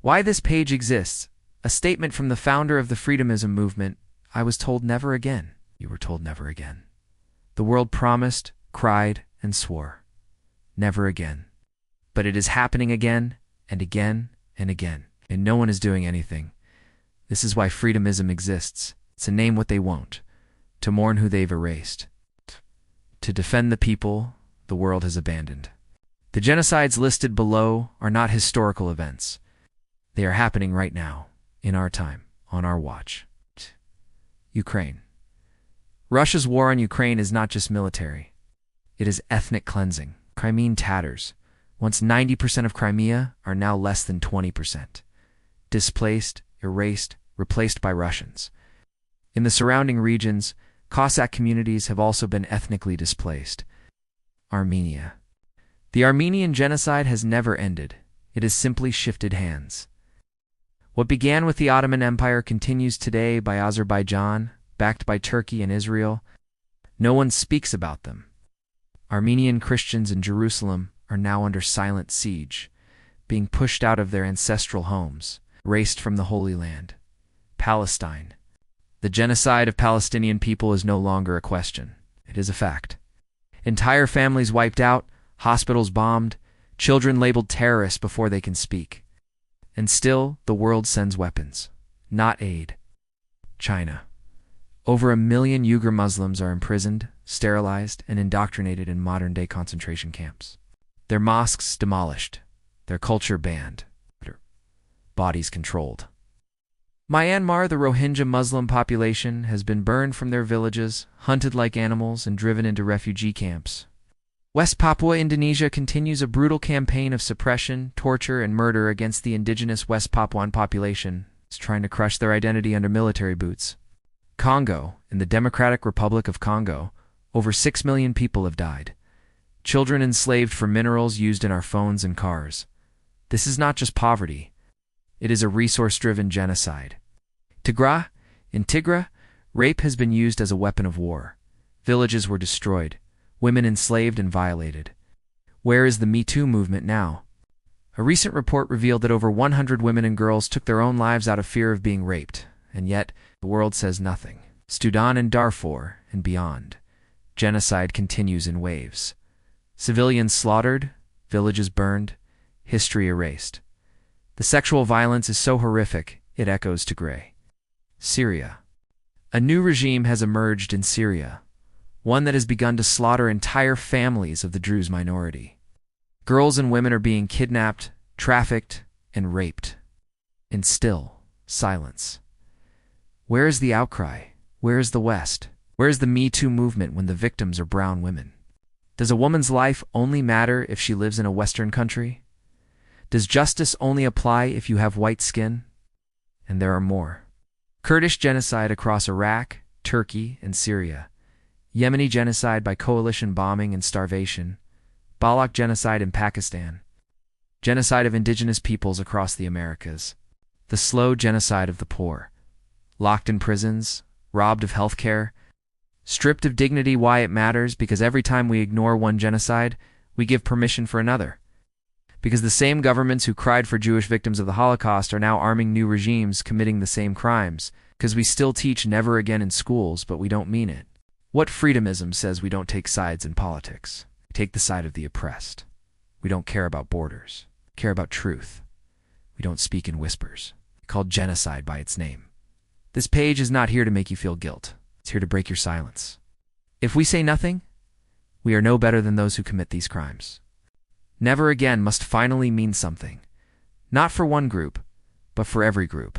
Why this page exists, a statement from the founder of the Freedomism movement. I was told never again. You were told never again. The world promised, cried, and swore. Never again. But it is happening again, and again, and again, and no one is doing anything. This is why Freedomism exists. To name what they won't, to mourn who they've erased, to defend the people the world has abandoned. The genocides listed below are not historical events. They are happening right now, in our time, on our watch. Ukraine. Russia's war on Ukraine is not just military. It is ethnic cleansing. Crimean tatters. Once 90% of Crimea are now less than 20%. Displaced, erased, replaced by Russians. In the surrounding regions, Cossack communities have also been ethnically displaced. Armenia. The Armenian genocide has never ended. It has simply shifted hands. What began with the Ottoman Empire continues today by Azerbaijan, backed by Turkey and Israel. No one speaks about them. Armenian Christians in Jerusalem are now under silent siege, being pushed out of their ancestral homes, erased from the Holy Land. Palestine. The genocide of Palestinian people is no longer a question. It is a fact. Entire families wiped out, hospitals bombed, children labeled terrorists before they can speak. And still, the world sends weapons, not aid. China. Over 1 million Uyghur Muslims are imprisoned, sterilized, and indoctrinated in modern-day concentration camps. Their mosques demolished, their culture banned, their bodies controlled. Myanmar, the Rohingya Muslim population, has been burned from their villages, hunted like animals, and driven into refugee camps. West Papua, Indonesia continues a brutal campaign of suppression, torture, and murder against the indigenous West Papuan population. It's trying to crush their identity under military boots. Congo, in the Democratic Republic of Congo, over 6 million people have died. Children enslaved for minerals used in our phones and cars. This is not just poverty. It is a resource-driven genocide. In Tigray, rape has been used as a weapon of war. Villages were destroyed, women enslaved and violated. Where is the Me Too movement now? A recent report revealed that over 100 women and girls took their own lives out of fear of being raped, and yet the world says nothing. Sudan and Darfur and beyond. Genocide continues in waves. Civilians slaughtered, villages burned, history erased. The sexual violence is so horrific, it echoes to gray. Syria. A new regime has emerged in Syria, one that has begun to slaughter entire families of the Druze minority. Girls and women are being kidnapped, trafficked, and raped. And still, silence. Where is the outcry? Where is the West? Where is the Me Too movement when the victims are brown women? Does a woman's life only matter if she lives in a Western country? Does justice only apply if you have white skin? And there are more. Kurdish genocide across Iraq, Turkey, and Syria. Yemeni genocide by coalition bombing and starvation. Balak genocide in Pakistan. Genocide of indigenous peoples across the Americas. The slow genocide of the poor. Locked in prisons, robbed of health care, stripped of dignity. Why it matters? Because every time we ignore one genocide, we give permission for another. Because the same governments who cried for Jewish victims of the Holocaust are now arming new regimes committing the same crimes. Because we still teach never again in schools, but we don't mean it. What Freedomism says we don't take sides in politics. We take the side of the oppressed. We don't care about borders. We care about truth. We don't speak in whispers. We call genocide by its name. This page is not here to make you feel guilt. It's here to break your silence. If we say nothing, we are no better than those who commit these crimes. Never again must finally mean something. Not for one group, but for every group.